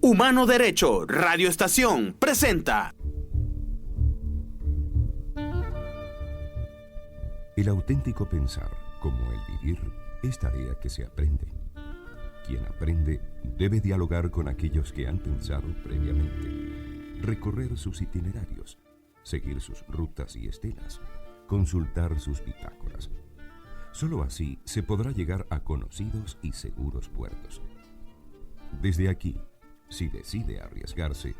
Humano Derecho Radio Estación presenta. El auténtico pensar, como el vivir, es tarea que se aprende. Quien aprende debe dialogar con aquellos que han pensado previamente, recorrer sus itinerarios, seguir sus rutas y estelas, consultar sus bitácoras. Solo así se podrá llegar a conocidos y seguros puertos. Desde aquí, si decide arriesgarse,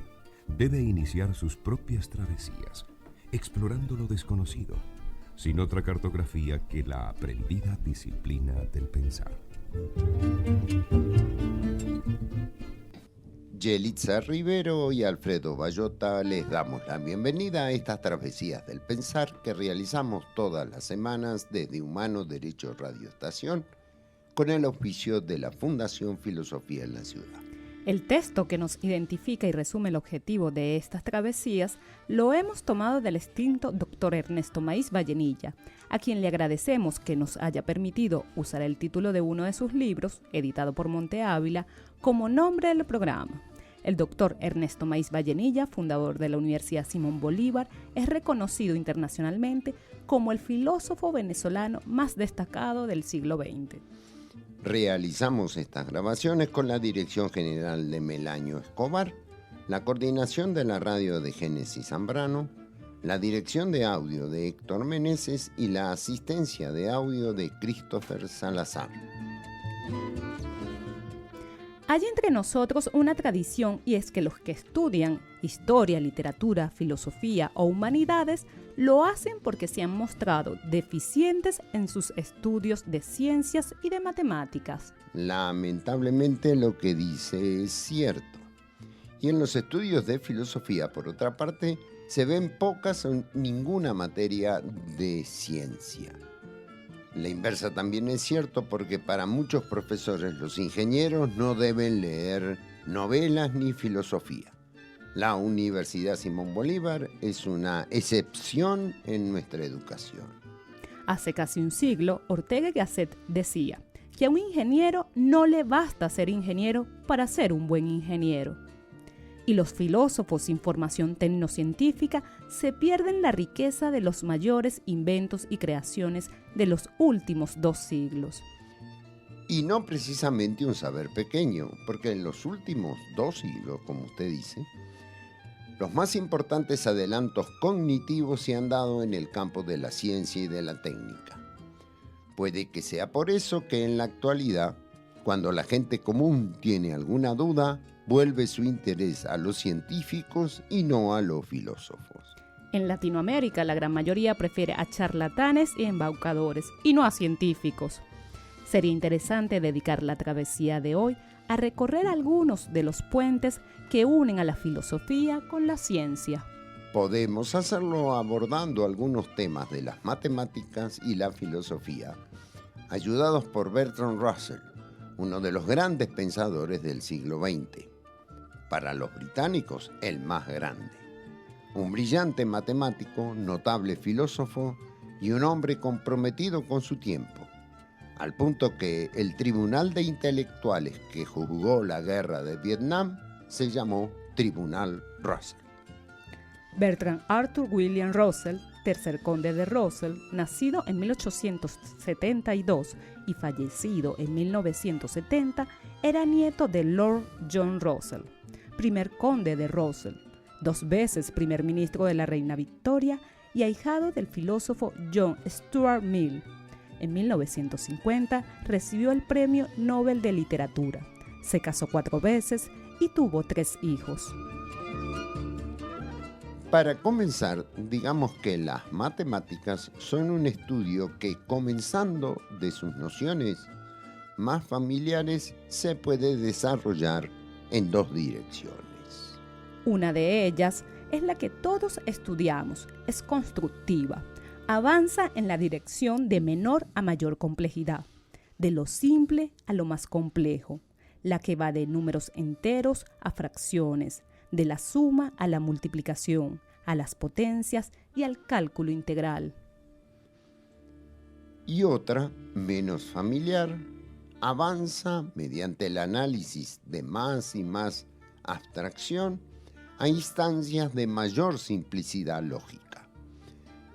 debe iniciar sus propias travesías, explorando lo desconocido, sin otra cartografía que la aprendida disciplina del pensar. Yelitza Rivero y Alfredo Bayota les damos la bienvenida a estas travesías del pensar que realizamos todas las semanas desde Humano Derecho Radio Estación con el auspicio de la Fundación Filosofía en la Ciudad. El texto que nos identifica y resume el objetivo de estas travesías lo hemos tomado del extinto Dr. Ernesto Maíz Vallenilla, a quien le agradecemos que nos haya permitido usar el título de uno de sus libros, editado por Monte Ávila, como nombre del programa. El Dr. Ernesto Maíz Vallenilla, fundador de la Universidad Simón Bolívar, es reconocido internacionalmente como el filósofo venezolano más destacado del siglo XX. Realizamos estas grabaciones con la dirección general de Melanio Escobar, la coordinación de la radio de Génesis Zambrano, la dirección de audio de Héctor Meneses y la asistencia de audio de Christopher Salazar. Hay entre nosotros una tradición, y es que los que estudian historia, literatura, filosofía o humanidades lo hacen porque se han mostrado deficientes en sus estudios de ciencias y de matemáticas. Lamentablemente lo que dice es cierto. Y en los estudios de filosofía, por otra parte, se ven pocas o ninguna materia de ciencia. La inversa también es cierto porque para muchos profesores los ingenieros no deben leer novelas ni filosofía. La Universidad Simón Bolívar es una excepción en nuestra educación. Hace casi un siglo, Ortega y Gasset decía que a un ingeniero no le basta ser ingeniero para ser un buen ingeniero. Y los filósofos sin formación tecnocientífica se pierden la riqueza de los mayores inventos y creaciones de los últimos 2 siglos. Y no precisamente un saber pequeño, porque en los últimos 2 siglos, como usted dice, los más importantes adelantos cognitivos se han dado en el campo de la ciencia y de la técnica. Puede que sea por eso que en la actualidad, cuando la gente común tiene alguna duda, vuelve su interés a los científicos y no a los filósofos. En Latinoamérica, la gran mayoría prefiere a charlatanes y embaucadores, y no a científicos. Sería interesante dedicar la travesía de hoy a recorrer algunos de los puentes que unen a la filosofía con la ciencia. Podemos hacerlo abordando algunos temas de las matemáticas y la filosofía, ayudados por Bertrand Russell, uno de los grandes pensadores del siglo XX. Para los británicos, el más grande. Un brillante matemático, notable filósofo y un hombre comprometido con su tiempo, al punto que el Tribunal de Intelectuales que juzgó la guerra de Vietnam se llamó Tribunal Russell. Bertrand Arthur William Russell, tercer conde de Russell, nacido en 1872 y fallecido en 1970, era nieto de Lord John Russell, primer conde de Russell, 2 veces primer ministro de la reina Victoria y ahijado del filósofo John Stuart Mill. En 1950 recibió el Premio Nobel de Literatura, se casó 4 veces y tuvo 3 hijos. Para comenzar, digamos que las matemáticas son un estudio que, comenzando de sus nociones más familiares, se puede desarrollar en 2 direcciones. Una de ellas es la que todos estudiamos, es constructiva. Avanza en la dirección de menor a mayor complejidad, de lo simple a lo más complejo, la que va de números enteros a fracciones, de la suma a la multiplicación, a las potencias y al cálculo integral. Y otra, menos familiar, avanza mediante el análisis de más y más abstracción a instancias de mayor simplicidad lógica.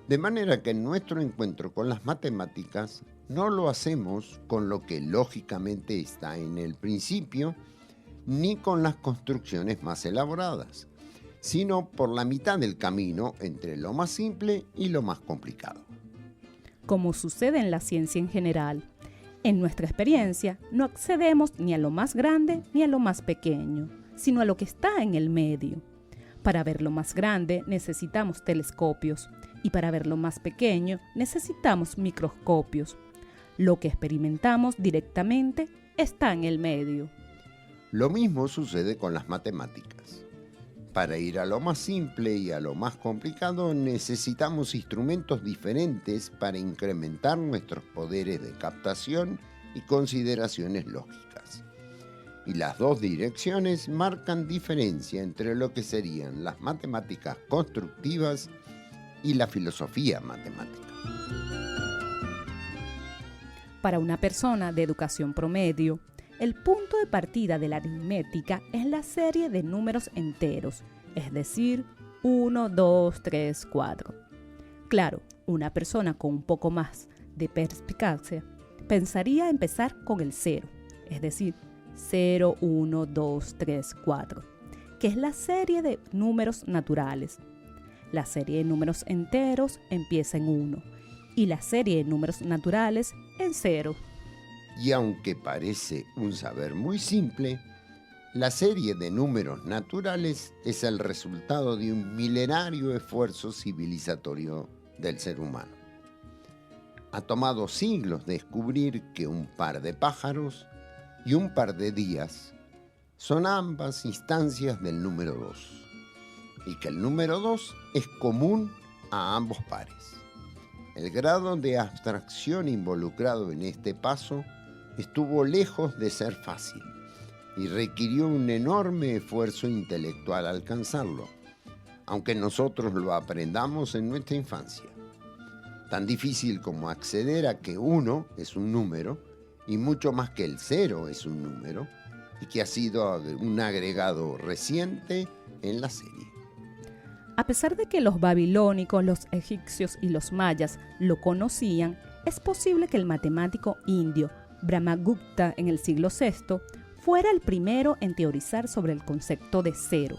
De manera que en nuestro encuentro con las matemáticas no lo hacemos con lo que lógicamente está en el principio, ni con las construcciones más elaboradas, sino por la mitad del camino entre lo más simple y lo más complicado. Como sucede en la ciencia en general, en nuestra experiencia no accedemos ni a lo más grande ni a lo más pequeño, sino a lo que está en el medio. Para ver lo más grande necesitamos telescopios y para ver lo más pequeño necesitamos microscopios. Lo que experimentamos directamente está en el medio. Lo mismo sucede con las matemáticas. Para ir a lo más simple y a lo más complicado necesitamos instrumentos diferentes para incrementar nuestros poderes de captación y consideraciones lógicas. Y las dos direcciones marcan diferencia entre lo que serían las matemáticas constructivas y la filosofía matemática. Para una persona de educación promedio, el punto de partida de la aritmética es la serie de números enteros, es decir, 1, 2, 3, 4. Claro, una persona con un poco más de perspicacia pensaría empezar con el 0, es decir, 0, 1, 2, 3, 4, que es la serie de números naturales. La serie de números enteros empieza en 1 y la serie de números naturales en 0. Y aunque parece un saber muy simple, la serie de números naturales es el resultado de un milenario esfuerzo civilizatorio del ser humano. Ha tomado siglos descubrir que un par de pájaros y un par de días son ambas instancias del número 2, y que el número 2 es común a ambos pares. El grado de abstracción involucrado en este paso estuvo lejos de ser fácil y requirió un enorme esfuerzo intelectual alcanzarlo, aunque nosotros lo aprendamos en nuestra infancia. Tan difícil como acceder a que 1 es un número y mucho más que el 0 es un número y que ha sido un agregado reciente en la serie. A pesar de que los babilónicos, los egipcios y los mayas lo conocían, es posible que el matemático indio Brahmagupta en el siglo VI fuera el primero en teorizar sobre el concepto de 0,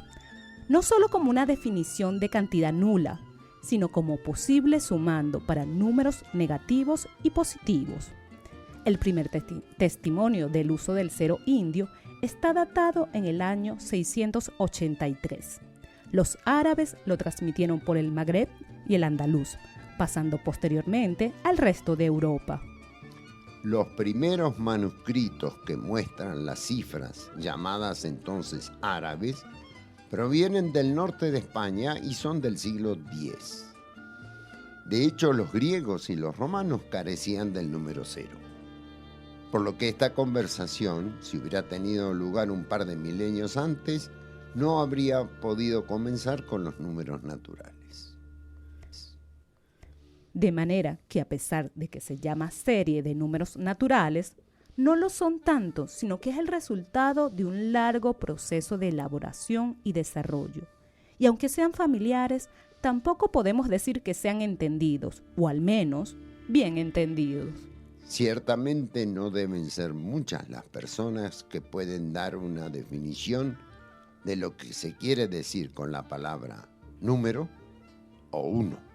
no solo como una definición de cantidad nula, sino como posible sumando para números negativos y positivos. El primer testimonio del uso del 0 indio está datado en el año 683. Los árabes lo transmitieron por el Magreb y el andaluz, pasando posteriormente al resto de Europa. Los primeros manuscritos que muestran las cifras, llamadas entonces árabes, provienen del norte de España y son del siglo X. De hecho, los griegos y los romanos carecían del número 0. Por lo que esta conversación, si hubiera tenido lugar un par de milenios antes, no habría podido comenzar con los números naturales. De manera que a pesar de que se llama serie de números naturales, no lo son tanto, sino que es el resultado de un largo proceso de elaboración y desarrollo. Y aunque sean familiares, tampoco podemos decir que sean entendidos, o al menos bien entendidos. Ciertamente no deben ser muchas las personas que pueden dar una definición de lo que se quiere decir con la palabra número o 1.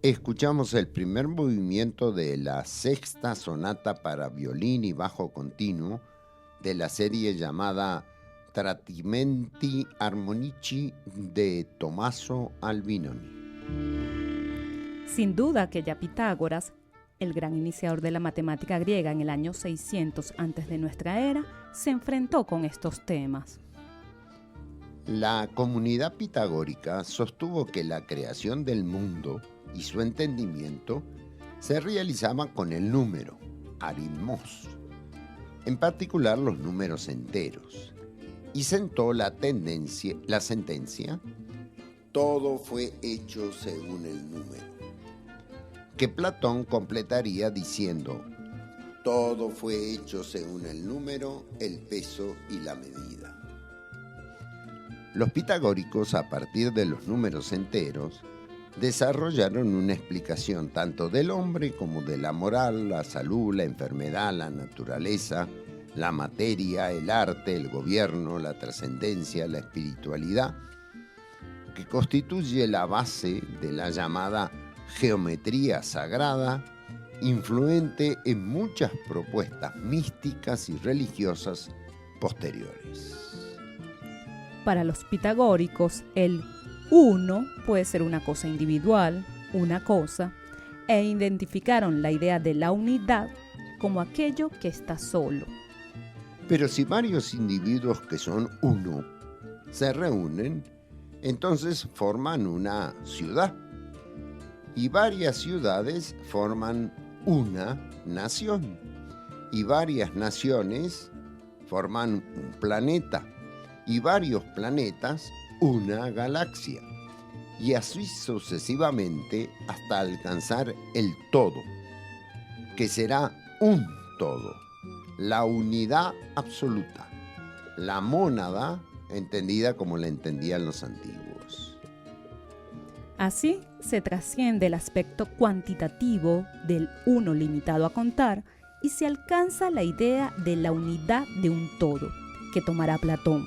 escuchamos el primer movimiento de la sexta sonata para violín y bajo continuo de la serie llamada Trattamenti armonici de Tommaso Albinoni. Sin duda que ya Pitágoras, el gran iniciador de la matemática griega en el año 600 antes de nuestra era, se enfrentó con estos temas. La comunidad pitagórica sostuvo que la creación del mundo y su entendimiento se realizaba con el número, aritmos, en particular los números enteros, y sentó la sentencia, todo fue hecho según el número, que Platón completaría diciendo, todo fue hecho según el número, el peso y la medida. Los pitagóricos, a partir de los números enteros, desarrollaron una explicación tanto del hombre como de la moral, la salud, la enfermedad, la naturaleza, la materia, el arte, el gobierno, la trascendencia, la espiritualidad, que constituye la base de la llamada geometría sagrada, influente en muchas propuestas místicas y religiosas posteriores. Para los pitagóricos, el uno puede ser una cosa individual, una cosa, e identificaron la idea de la unidad como aquello que está solo. Pero si varios individuos que son uno se reúnen, entonces forman una ciudad. Y varias ciudades forman una nación. Y varias naciones forman un planeta. Y varios planetas una galaxia. Y así sucesivamente hasta alcanzar el todo, que será un todo. La unidad absoluta, la mónada entendida como la entendían los antiguos. Así se trasciende el aspecto cuantitativo del uno limitado a contar y se alcanza la idea de la unidad de un todo, que tomará Platón.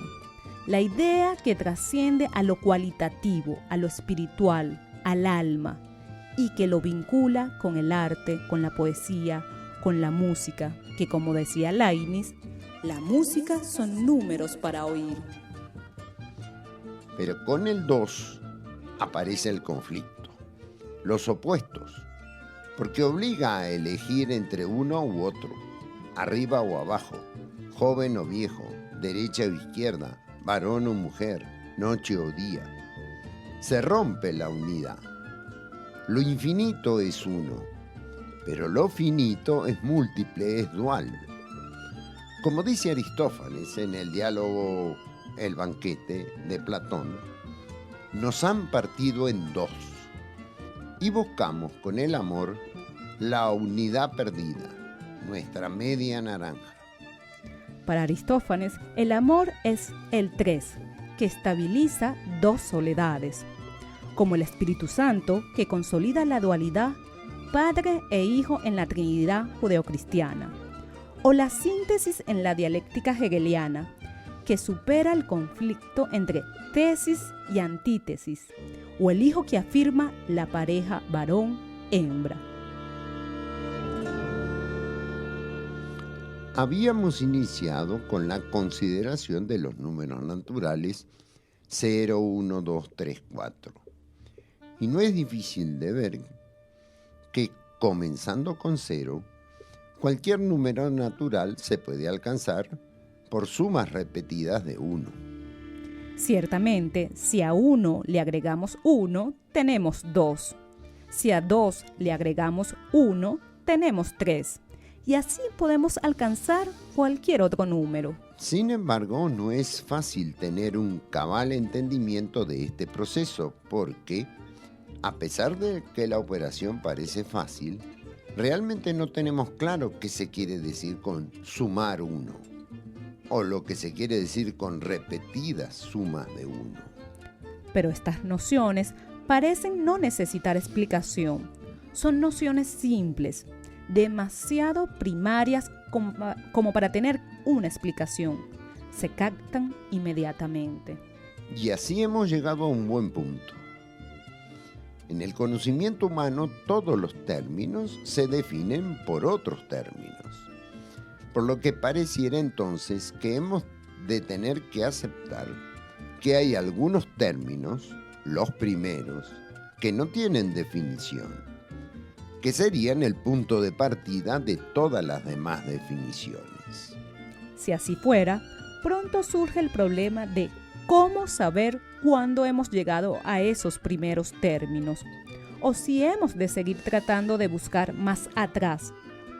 La idea que trasciende a lo cualitativo, a lo espiritual, al alma, y que lo vincula con el arte, con la poesía, con la música, que como decía Leibniz, la música son números para oír. Pero con el 2 aparece el conflicto, los opuestos, porque obliga a elegir entre uno u otro, arriba o abajo, joven o viejo, derecha o izquierda, varón o mujer, noche o día. Se rompe la unidad. Lo infinito es uno, pero lo finito es múltiple, es dual. Como dice Aristófanes en el diálogo El banquete de Platón, nos han partido en dos y buscamos con el amor la unidad perdida, nuestra media naranja. Para Aristófanes, el amor es el 3, que estabiliza dos soledades, como el Espíritu Santo, que consolida la dualidad Padre e Hijo en la Trinidad judeocristiana, o la síntesis en la dialéctica hegeliana, que supera el conflicto entre tesis y antítesis, o el hijo que afirma la pareja varón-hembra. Habíamos iniciado con la consideración de los números naturales 0, 1, 2, 3, 4. Y no es difícil de ver que, comenzando con 0, cualquier número natural se puede alcanzar por sumas repetidas de 1. Ciertamente, si a 1 le agregamos 1, tenemos 2. Si a 2 le agregamos 1, tenemos 3. Y así podemos alcanzar cualquier otro número. Sin embargo, no es fácil tener un cabal entendimiento de este proceso porque, a pesar de que la operación parece fácil, realmente no tenemos claro qué se quiere decir con sumar 1 o lo que se quiere decir con repetidas sumas de 1. Pero estas nociones parecen no necesitar explicación. Son nociones simples, demasiado primarias como para tener una explicación. Se captan inmediatamente. Y así hemos llegado a un buen punto. En el conocimiento humano todos los términos se definen por otros términos, por lo que pareciera entonces que hemos de tener que aceptar que hay algunos términos, los primeros, que no tienen definición, que serían el punto de partida de todas las demás definiciones. Si así fuera, pronto surge el problema de cómo saber cuándo hemos llegado a esos primeros términos, o si hemos de seguir tratando de buscar más atrás,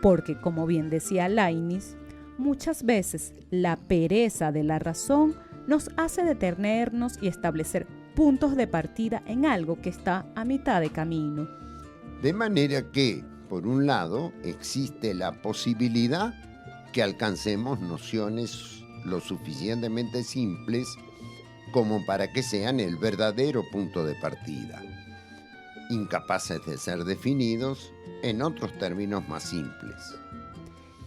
porque como bien decía Leibniz, muchas veces la pereza de la razón nos hace detenernos y establecer puntos de partida en algo que está a mitad de camino. De manera que, por un lado, existe la posibilidad que alcancemos nociones lo suficientemente simples como para que sean el verdadero punto de partida, incapaces de ser definidos en otros términos más simples.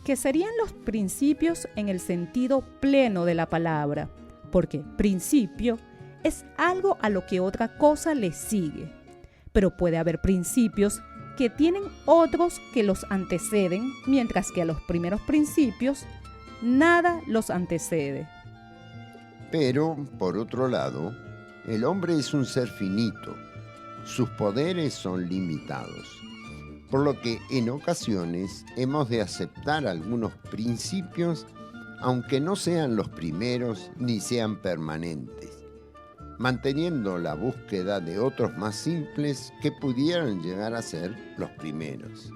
Que serían los principios en el sentido pleno de la palabra, porque principio es algo a lo que otra cosa le sigue, pero puede haber principios que tienen otros que los anteceden, mientras que a los primeros principios nada los antecede. Pero, por otro lado, el hombre es un ser finito, sus poderes son limitados, por lo que en ocasiones hemos de aceptar algunos principios, aunque no sean los primeros ni sean permanentes, manteniendo la búsqueda de otros más simples que pudieran llegar a ser los primeros.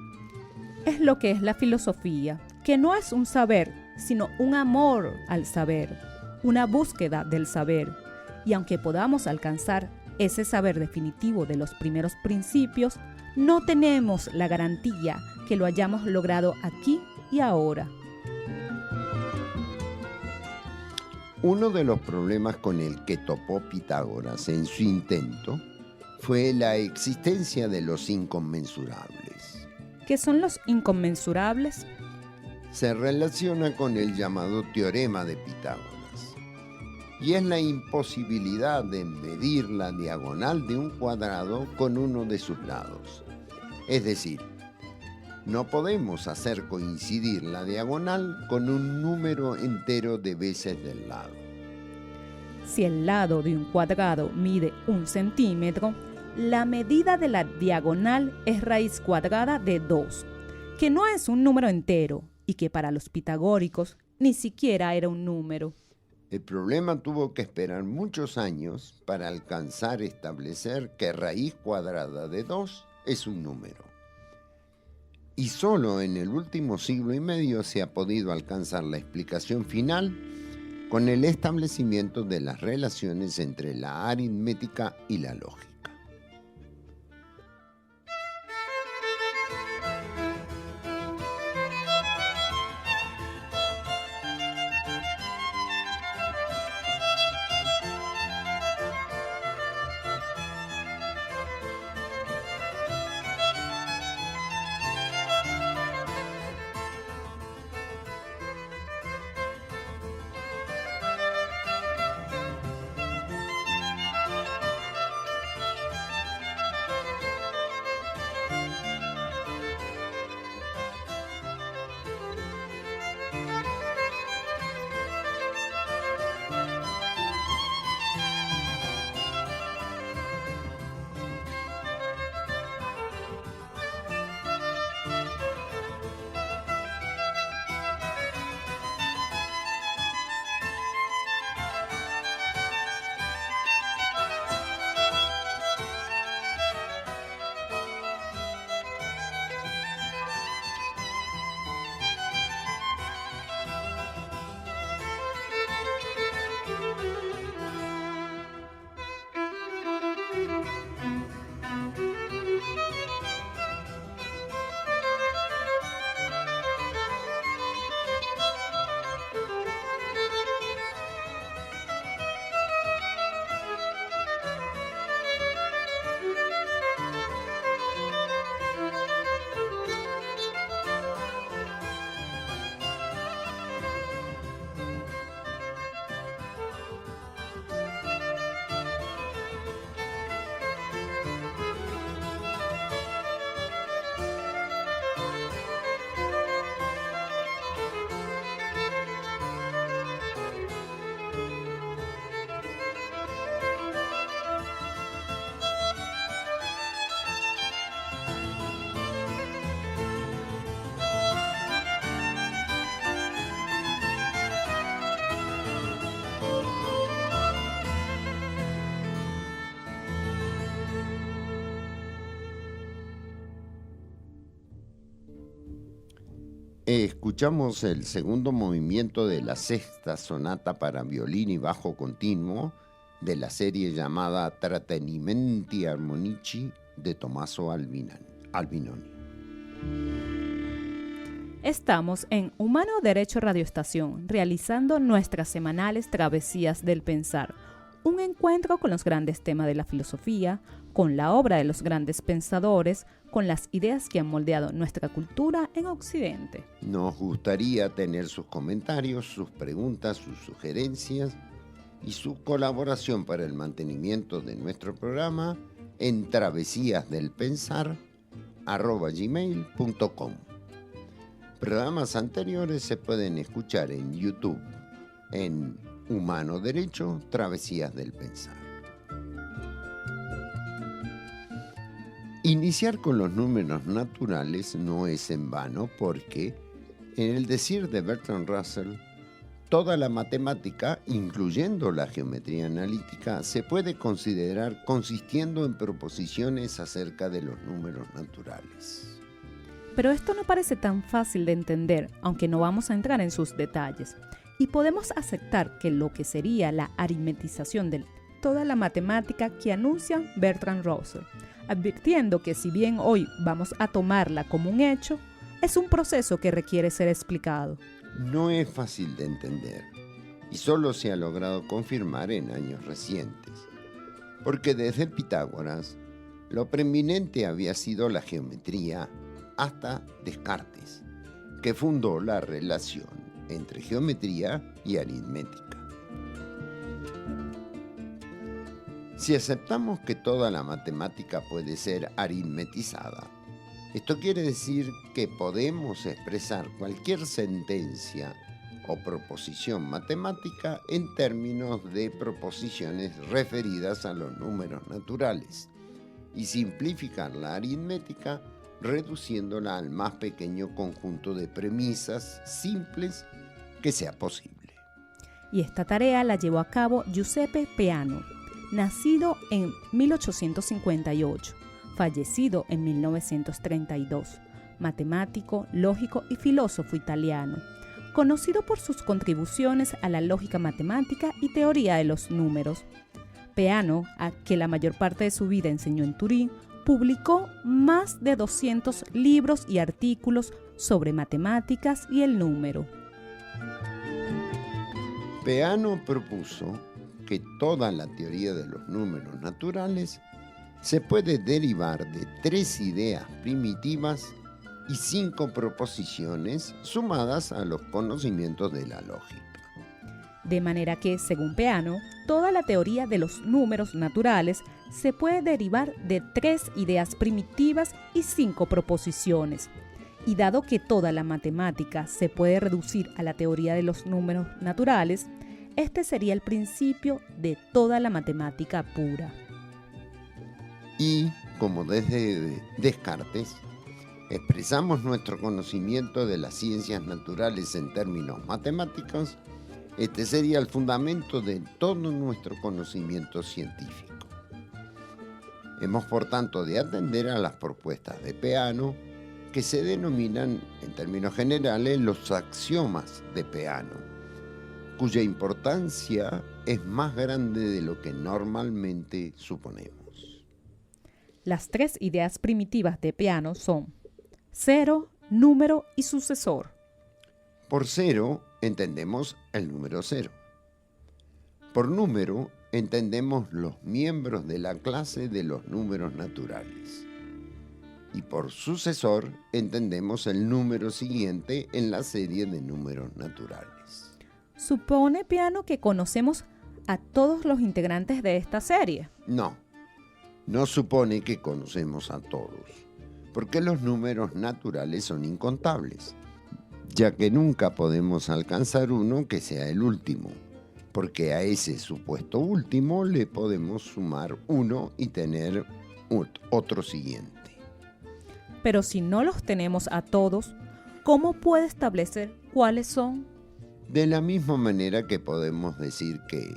Es lo que es la filosofía, que no es un saber, sino un amor al saber, una búsqueda del saber. Y aunque podamos alcanzar ese saber definitivo de los primeros principios, no tenemos la garantía que lo hayamos logrado aquí y ahora. Uno de los problemas con el que topó Pitágoras en su intento fue la existencia de los inconmensurables. ¿Qué son los inconmensurables? Se relaciona con el llamado teorema de Pitágoras, y es la imposibilidad de medir la diagonal de un cuadrado con uno de sus lados. Es decir, no podemos hacer coincidir la diagonal con un número entero de veces del lado. Si el lado de un cuadrado mide 1 centímetro, la medida de la diagonal es raíz cuadrada de 2, que no es un número entero y que para los pitagóricos ni siquiera era un número. El problema tuvo que esperar muchos años para alcanzar a establecer que raíz cuadrada de 2 es un número. Y solo en el último siglo y medio se ha podido alcanzar la explicación final con el establecimiento de las relaciones entre la aritmética y la lógica. escuchamos el segundo movimiento de la sexta sonata para violín y bajo continuo de la serie llamada Trattenimenti Armonici de Tommaso Albinoni. Estamos en Humano Derecho Radioestación, realizando nuestras semanales travesías del pensar, un encuentro con los grandes temas de la filosofía, con la obra de los grandes pensadores, con las ideas que han moldeado nuestra cultura en Occidente. Nos gustaría tener sus comentarios, sus preguntas, sus sugerencias y su colaboración para el mantenimiento de nuestro programa en travesíasdelpensar@gmail.com. Programas anteriores se pueden escuchar en YouTube, en Humano Derecho, Travesías del Pensar. Iniciar con los números naturales no es en vano porque, en el decir de Bertrand Russell, toda la matemática, incluyendo la geometría analítica, se puede considerar consistiendo en proposiciones acerca de los números naturales. Pero esto no parece tan fácil de entender, aunque no vamos a entrar en sus detalles. Y podemos aceptar que lo que sería la aritmetización de toda la matemática que anuncia Bertrand Russell, advirtiendo que si bien hoy vamos a tomarla como un hecho, es un proceso que requiere ser explicado. No es fácil de entender y solo se ha logrado confirmar en años recientes, porque desde Pitágoras lo preeminente había sido la geometría hasta Descartes, que fundó la relación entre geometría y aritmética. Si aceptamos que toda la matemática puede ser aritmetizada, esto quiere decir que podemos expresar cualquier sentencia o proposición matemática en términos de proposiciones referidas a los números naturales y simplificar la aritmética reduciéndola al más pequeño conjunto de premisas simples que sea posible. Y esta tarea la llevó a cabo Giuseppe Peano, nacido en 1858, fallecido en 1932, matemático, lógico y filósofo italiano, conocido por sus contribuciones a la lógica matemática y teoría de los números. Peano, a que la mayor parte de su vida enseñó en Turín, publicó más de 200 libros y artículos sobre matemáticas y el número. Peano propuso que toda la teoría de los números naturales se puede derivar de 3 ideas primitivas y 5 proposiciones sumadas a los conocimientos de la lógica. De manera que, según Peano, toda la teoría de los números naturales se puede derivar de 3 ideas primitivas y 5 proposiciones. Y dado que toda la matemática se puede reducir a la teoría de los números naturales, este sería el principio de toda la matemática pura. Y, como desde Descartes, expresamos nuestro conocimiento de las ciencias naturales en términos matemáticos, este sería el fundamento de todo nuestro conocimiento científico. Hemos, por tanto, de atender a las propuestas de Peano, que se denominan, en términos generales, los axiomas de Peano, cuya importancia es más grande de lo que normalmente suponemos. Las 3 ideas primitivas de Peano son cero, número y sucesor. Por cero entendemos el número 0. Por número entendemos los miembros de la clase de los números naturales. Y por sucesor entendemos el número siguiente en la serie de números naturales. ¿Supone Peano que conocemos a todos los integrantes de esta serie? No supone que conocemos a todos, porque los números naturales son incontables, ya que nunca podemos alcanzar uno que sea el último, porque a ese supuesto último le podemos sumar uno y tener otro siguiente. Pero si no los tenemos a todos, ¿cómo puede establecer cuáles son? De la misma manera que podemos decir que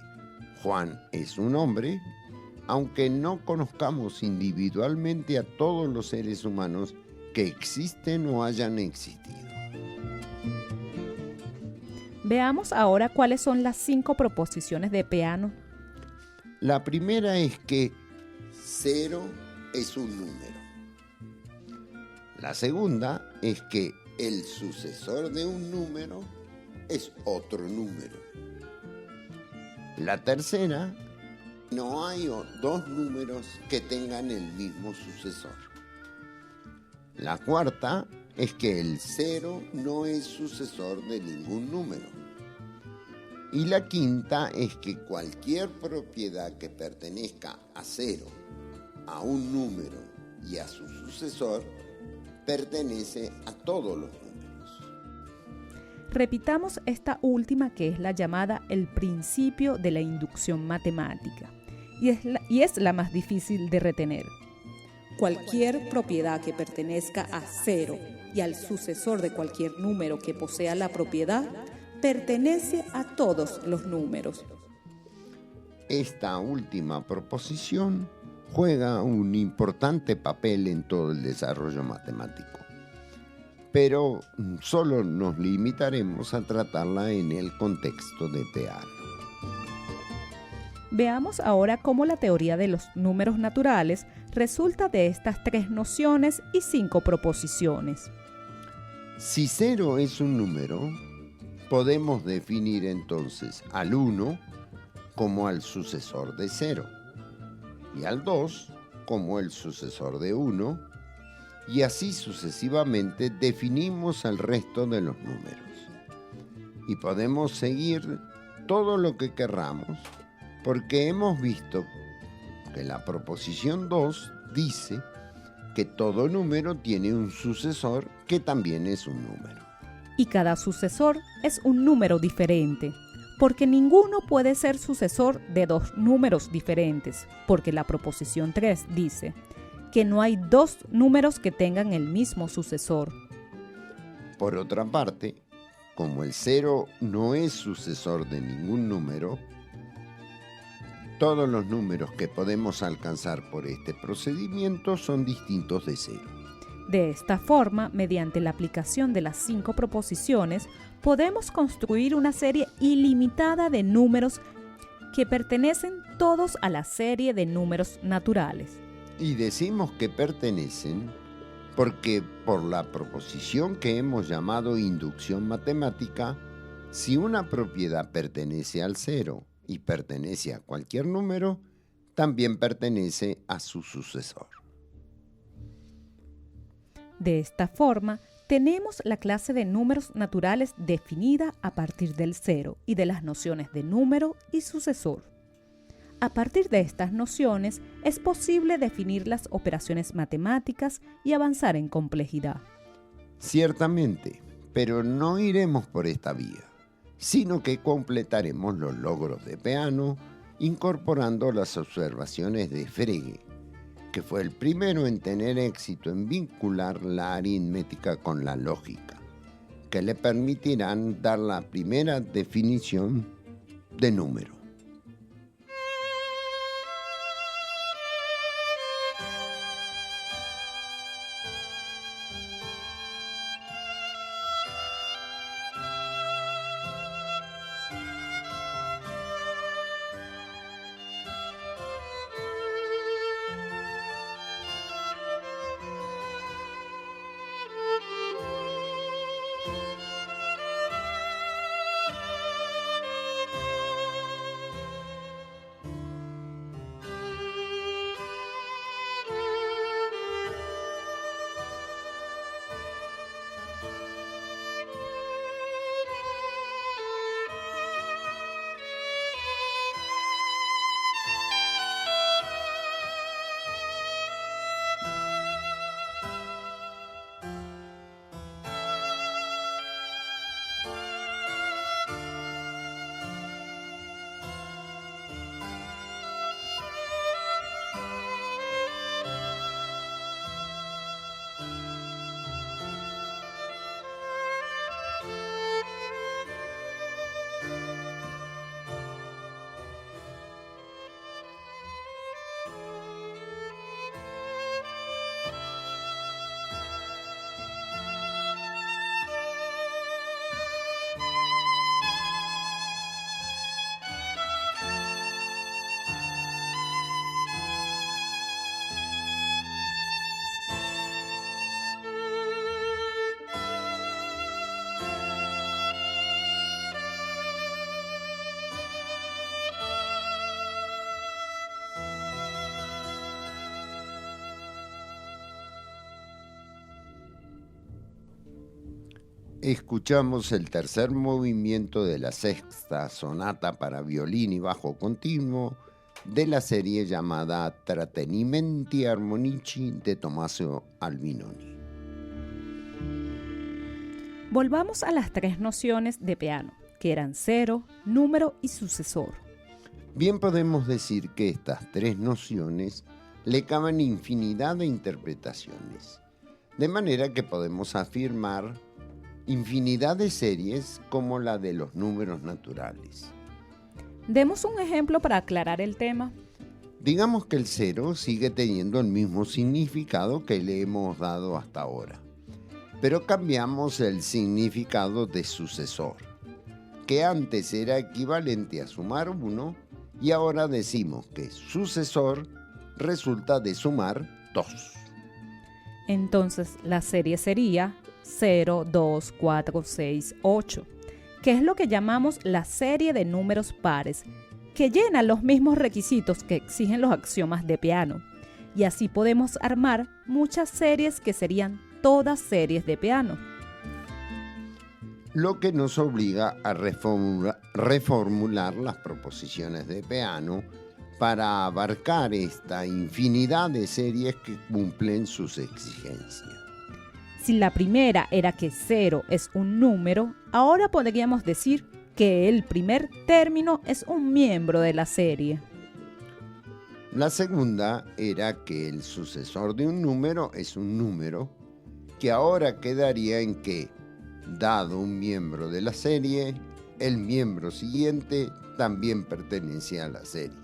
Juan es un hombre, aunque no conozcamos individualmente a todos los seres humanos que existen o hayan existido. Veamos ahora cuáles son las 5 proposiciones de Peano. La primera es que 0 es un número. La segunda es que el sucesor de un número es otro número. La tercera, no hay dos números que tengan el mismo sucesor. La cuarta es que el 0 no es sucesor de ningún número. Y la quinta es que cualquier propiedad que pertenezca a 0, a un número y a su sucesor, pertenece a todos los números. Repitamos esta última, que es la llamada el principio de la inducción matemática, y es la más difícil de retener. Cualquier propiedad que pertenezca a 0 y al sucesor de cualquier número que posea la propiedad, pertenece a todos los números. Esta última proposición juega un importante papel en todo el desarrollo matemático, pero solo nos limitaremos a tratarla en el contexto de Peano. Veamos ahora cómo la teoría de los números naturales resulta de estas 3 nociones y 5 proposiciones. Si 0 es un número, podemos definir entonces al 1 como al sucesor de 0, y al 2 como el sucesor de 1, y así sucesivamente definimos el resto de los números. Y podemos seguir todo lo que querramos, porque hemos visto que la proposición 2 dice que todo número tiene un sucesor que también es un número. Y cada sucesor es un número diferente, porque ninguno puede ser sucesor de 2 números diferentes, porque la proposición 3 dice que no hay 2 números que tengan el mismo sucesor. Por otra parte, como el 0 no es sucesor de ningún número, todos los números que podemos alcanzar por este procedimiento son distintos de 0. De esta forma, mediante la aplicación de las 5 proposiciones, podemos construir una serie ilimitada de números que pertenecen todos a la serie de números naturales. Y decimos que pertenecen porque por la proposición que hemos llamado inducción matemática, si una propiedad pertenece al 0 y pertenece a cualquier número, también pertenece a su sucesor. De esta forma, tenemos la clase de números naturales definida a partir del 0 y de las nociones de número y sucesor. A partir de estas nociones, es posible definir las operaciones matemáticas y avanzar en complejidad. Ciertamente, pero no iremos por esta vía, sino que completaremos los logros de Peano incorporando las observaciones de Frege, que fue el primero en tener éxito en vincular la aritmética con la lógica, que le permitirán dar la primera definición de número. Escuchamos el tercer movimiento de la sexta sonata para violín y bajo continuo de la serie llamada Trattenimenti Armonici de Tommaso Albinoni. Volvamos a las tres nociones de piano, que eran cero, número y sucesor. Bien podemos decir que estas tres nociones le caben infinidad de interpretaciones, de manera que podemos afirmar infinidad de series como la de los números naturales. Demos un ejemplo para aclarar el tema. Digamos que el cero sigue teniendo el mismo significado que le hemos dado hasta ahora, pero cambiamos el significado de sucesor, que antes era equivalente a sumar 1 y ahora decimos que sucesor resulta de sumar 2. Entonces la serie sería 0, 2, 4, 6, 8, que es lo que llamamos la serie de números pares, que llena los mismos requisitos que exigen los axiomas de piano. Y así podemos armar muchas series que serían todas series de piano. Lo que nos obliga a reformular las proposiciones de piano para abarcar esta infinidad de series que cumplen sus exigencias. Si la primera era que 0 es un número, ahora podríamos decir que el primer término es un miembro de la serie. La segunda era que el sucesor de un número es un número, que ahora quedaría en que, dado un miembro de la serie, el miembro siguiente también pertenece a la serie.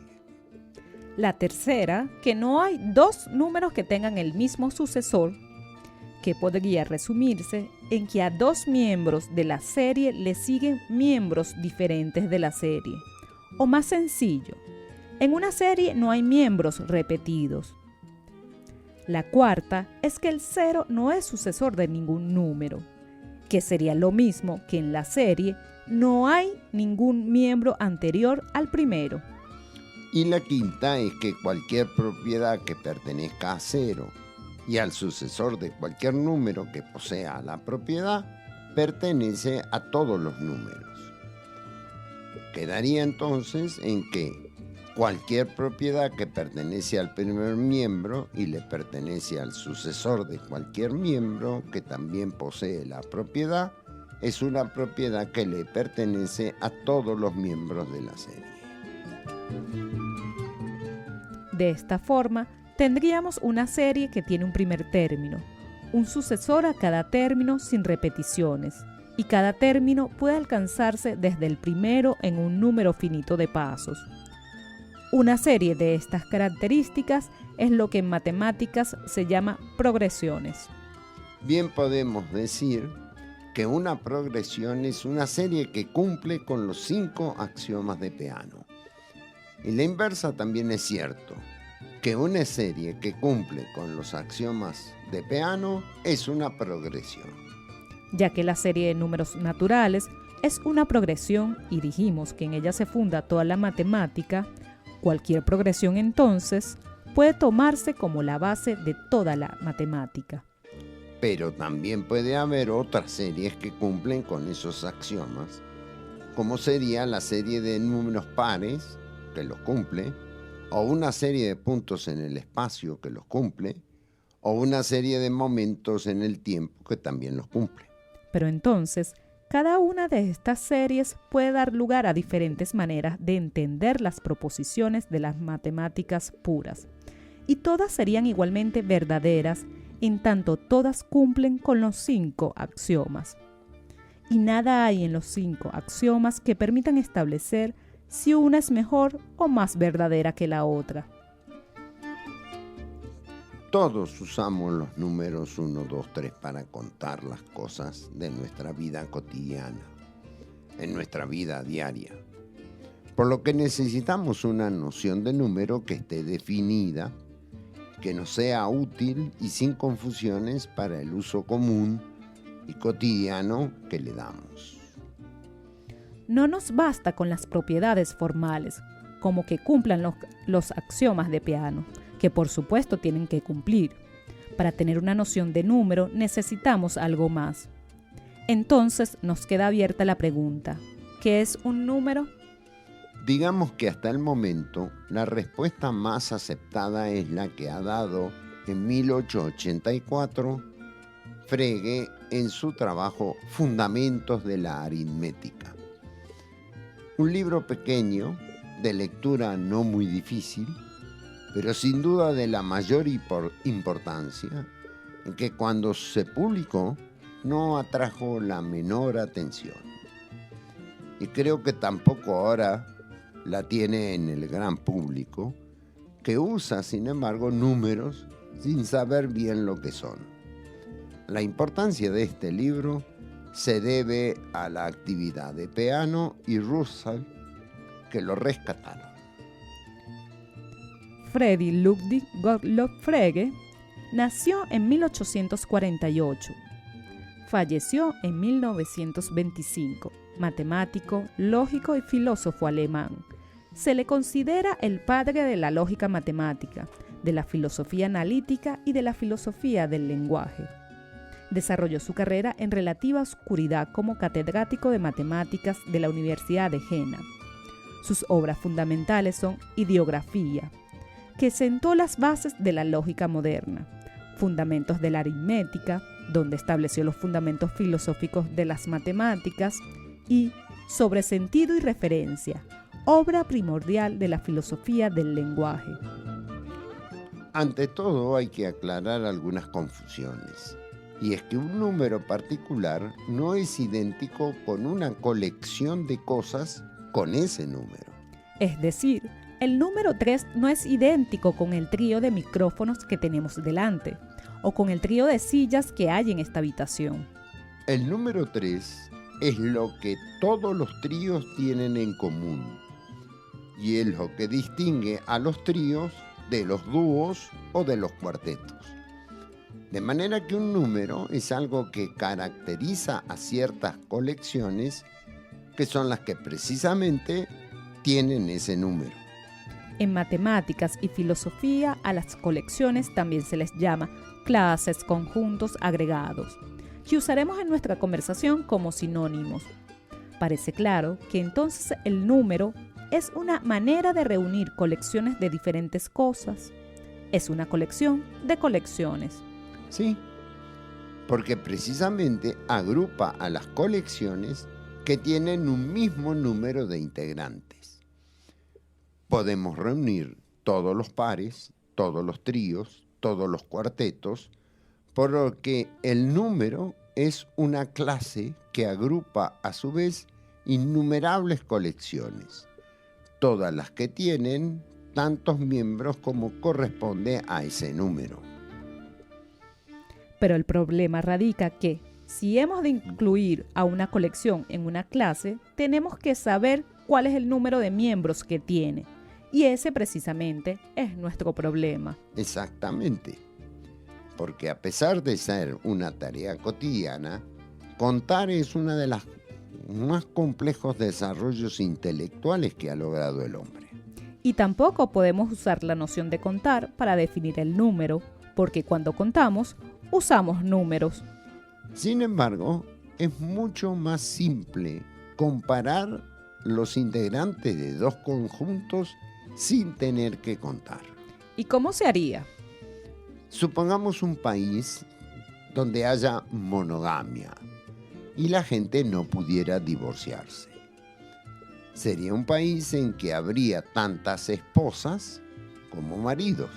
La tercera, que no hay dos números que tengan el mismo sucesor, que podría resumirse en que a dos miembros de la serie le siguen miembros diferentes de la serie. O más sencillo, en una serie no hay miembros repetidos. La cuarta es que el 0 no es sucesor de ningún número, que sería lo mismo que en la serie no hay ningún miembro anterior al primero. Y la quinta es que cualquier propiedad que pertenezca a 0 y al sucesor de cualquier número que posea la propiedad pertenece a todos los números. Quedaría entonces en que cualquier propiedad que pertenece al primer miembro y le pertenece al sucesor de cualquier miembro que también posee la propiedad es una propiedad que le pertenece a todos los miembros de la serie. De esta forma, tendríamos una serie que tiene un primer término, un sucesor a cada término sin repeticiones, y cada término puede alcanzarse desde el primero en un número finito de pasos. Una serie de estas características es lo que en matemáticas se llama progresiones. Bien podemos decir que una progresión es una serie que cumple con los 5 axiomas de Peano. Y la inversa también es cierto, que una serie que cumple con los axiomas de Peano es una progresión. Ya que la serie de números naturales es una progresión y dijimos que en ella se funda toda la matemática, cualquier progresión entonces puede tomarse como la base de toda la matemática. Pero también puede haber otras series que cumplen con esos axiomas, como sería la serie de números pares, que los cumple, o una serie de puntos en el espacio que los cumple, o una serie de momentos en el tiempo que también los cumple. Pero entonces, cada una de estas series puede dar lugar a diferentes maneras de entender las proposiciones de las matemáticas puras, y todas serían igualmente verdaderas en tanto todas cumplen con los 5 axiomas. Y nada hay en los 5 axiomas que permitan establecer si una es mejor o más verdadera que la otra. Todos usamos los números 1, 2, 3 para contar las cosas de nuestra vida cotidiana, en nuestra vida diaria. Por lo que necesitamos una noción de número que esté definida, que nos sea útil y sin confusiones para el uso común y cotidiano que le damos. No nos basta con las propiedades formales, como que cumplan los axiomas de Peano, que por supuesto tienen que cumplir. Para tener una noción de número necesitamos algo más. Entonces nos queda abierta la pregunta, ¿qué es un número? Digamos que hasta el momento la respuesta más aceptada es la que ha dado en 1884 Frege en su trabajo Fundamentos de la Aritmética. Un libro pequeño, de lectura no muy difícil, pero sin duda de la mayor importancia, en que cuando se publicó no atrajo la menor atención. Y creo que tampoco ahora la tiene en el gran público, que usa, sin embargo, números sin saber bien lo que son. La importancia de este libro se debe a la actividad de Peano y Russell, que lo rescataron. Friedrich Ludwig Gottlob Frege nació en 1848. Falleció en 1925. Matemático, lógico y filósofo alemán. Se le considera el padre de la lógica matemática, de la filosofía analítica y de la filosofía del lenguaje. Desarrolló su carrera en relativa oscuridad como catedrático de matemáticas de la Universidad de Jena. Sus obras fundamentales son Ideografía, que sentó las bases de la lógica moderna, Fundamentos de la Aritmética, donde estableció los fundamentos filosóficos de las matemáticas, y Sobre sentido y referencia, obra primordial de la filosofía del lenguaje. Ante todo hay que aclarar algunas confusiones, y es que un número particular no es idéntico con una colección de cosas con ese número. Es decir, el número 3 no es idéntico con el trío de micrófonos que tenemos delante, o con el trío de sillas que hay en esta habitación. El número 3 es lo que todos los tríos tienen en común, y es lo que distingue a los tríos de los dúos o de los cuartetos. De manera que un número es algo que caracteriza a ciertas colecciones que son las que precisamente tienen ese número. En matemáticas y filosofía a las colecciones también se les llama clases, conjuntos, agregados, que usaremos en nuestra conversación como sinónimos. Parece claro que entonces el número es una manera de reunir colecciones de diferentes cosas. Es una colección de colecciones. Sí, porque precisamente agrupa a las colecciones que tienen un mismo número de integrantes. Podemos reunir todos los pares, todos los tríos, todos los cuartetos, por lo que el número es una clase que agrupa a su vez innumerables colecciones, todas las que tienen tantos miembros como corresponde a ese número. Pero el problema radica que, si hemos de incluir a una colección en una clase, tenemos que saber cuál es el número de miembros que tiene. Y ese precisamente es nuestro problema. Exactamente. Porque a pesar de ser una tarea cotidiana, contar es uno de los más complejos desarrollos intelectuales que ha logrado el hombre. Y tampoco podemos usar la noción de contar para definir el número, porque cuando contamos, usamos números. Sin embargo, es mucho más simple comparar los integrantes de dos conjuntos sin tener que contar. ¿Y cómo se haría? Supongamos un país donde haya monogamia y la gente no pudiera divorciarse. Sería un país en que habría tantas esposas como maridos.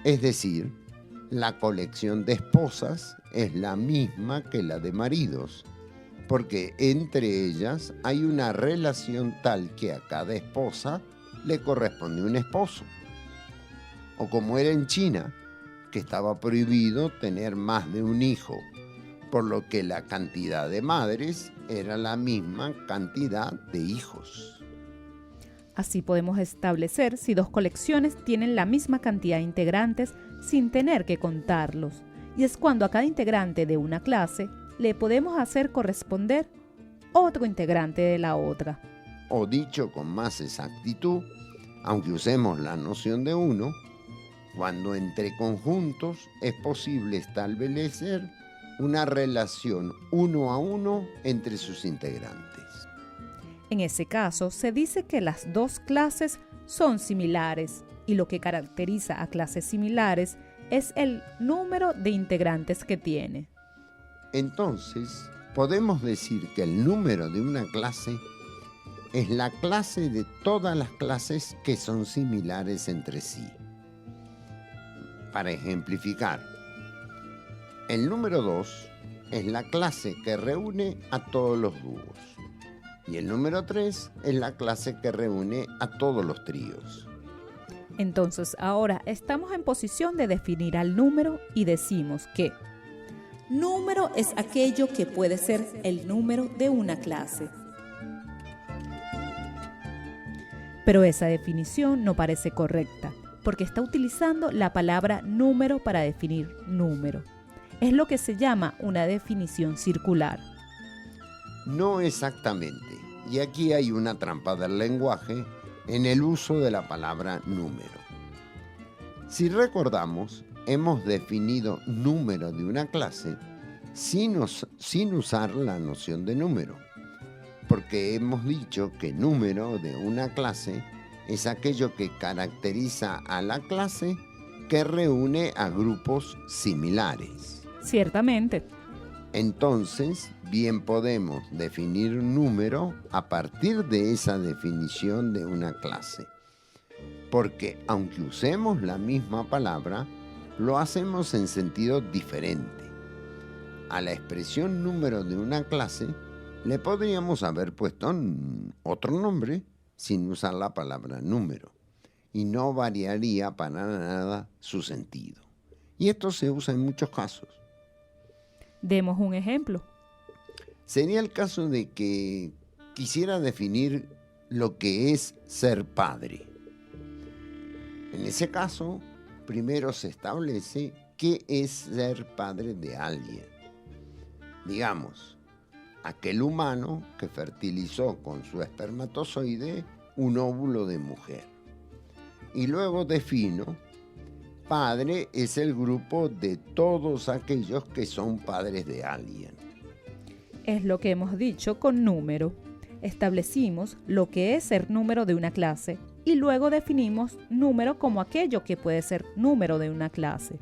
Es decir, la colección de esposas es la misma que la de maridos, porque entre ellas hay una relación tal que a cada esposa le corresponde un esposo. O como era en China, que estaba prohibido tener más de un hijo, por lo que la cantidad de madres era la misma cantidad de hijos. Así podemos establecer si dos colecciones tienen la misma cantidad de integrantes sin tener que contarlos, y es cuando a cada integrante de una clase le podemos hacer corresponder otro integrante de la otra. O dicho con más exactitud, aunque usemos la noción de uno, cuando entre conjuntos es posible establecer una relación 1 a 1 entre sus integrantes. En ese caso, se dice que las dos clases son similares y lo que caracteriza a clases similares es el número de integrantes que tiene. Entonces, podemos decir que el número de una clase es la clase de todas las clases que son similares entre sí. Para ejemplificar, el número 2 es la clase que reúne a todos los dúos y el número 3 es la clase que reúne a todos los tríos. Entonces ahora estamos en posición de definir al número y decimos que número es aquello que puede ser el número de una clase. Pero esa definición no parece correcta, porque está utilizando la palabra número para definir número. Es lo que se llama una definición circular. No exactamente, y aquí hay una trampa del lenguaje en el uso de la palabra número. Si recordamos, hemos definido número de una clase sin usar la noción de número, porque hemos dicho que número de una clase es aquello que caracteriza a la clase que reúne a grupos similares. Ciertamente. Entonces, bien podemos definir número a partir de esa definición de una clase, porque aunque usemos la misma palabra, lo hacemos en sentido diferente. A la expresión número de una clase le podríamos haber puesto otro nombre sin usar la palabra número, y no variaría para nada su sentido. Y esto se usa en muchos casos. Demos un ejemplo. Sería el caso de que quisiera definir lo que es ser padre. En ese caso, primero se establece qué es ser padre de alguien. Digamos, aquel humano que fertilizó con su espermatozoide un óvulo de mujer. Y luego defino, padre es el grupo de todos aquellos que son padres de alguien. Es lo que hemos dicho con número. Establecimos lo que es ser número de una clase y luego definimos número como aquello que puede ser número de una clase.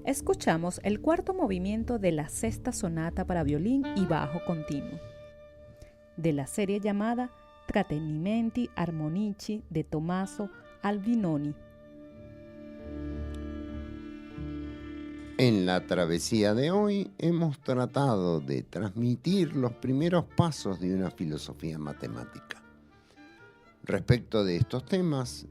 Escuchamos el cuarto movimiento de la sexta sonata para violín y bajo continuo, de la serie llamada Trattenimenti armonici de Tommaso Albinoni. En la travesía de hoy hemos tratado de transmitir los primeros pasos de una filosofía matemática. Respecto de estos temas,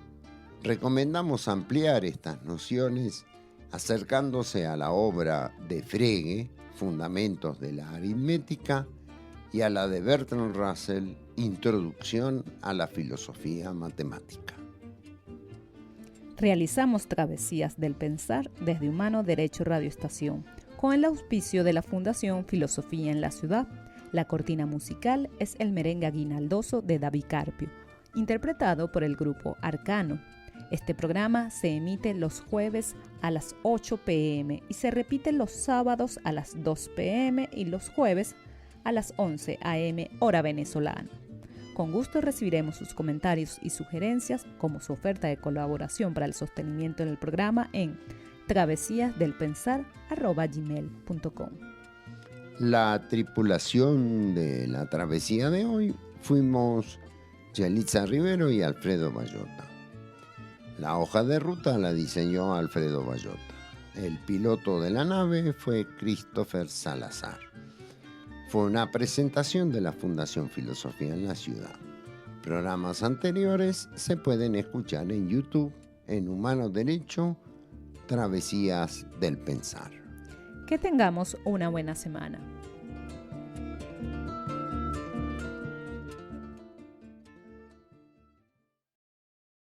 recomendamos ampliar estas nociones acercándose a la obra de Frege, Fundamentos de la Aritmética, y a la de Bertrand Russell, Introducción a la Filosofía Matemática. Realizamos Travesías del Pensar desde Humano Derecho Radio Estación, con el auspicio de la Fundación Filosofía en la Ciudad. La cortina musical es el merengue aguinaldoso de David Carpio, interpretado por el grupo Arcano. Este programa se emite los jueves a las 8 p.m. y se repite los sábados a las 2 p.m. y los jueves a las 11 a.m. hora venezolana. Con gusto recibiremos sus comentarios y sugerencias como su oferta de colaboración para el sostenimiento del programa en travesíasdelpensar@gmail.com. La tripulación de la travesía de hoy fuimos Yelitza Rivero y Alfredo Bayota. La hoja de ruta la diseñó Alfredo Bayota. El piloto de la nave fue Christopher Salazar. Fue una presentación de la Fundación Filosofía en la Ciudad. Programas anteriores se pueden escuchar en YouTube, en Humano Derecho, Travesías del Pensar. Que tengamos una buena semana.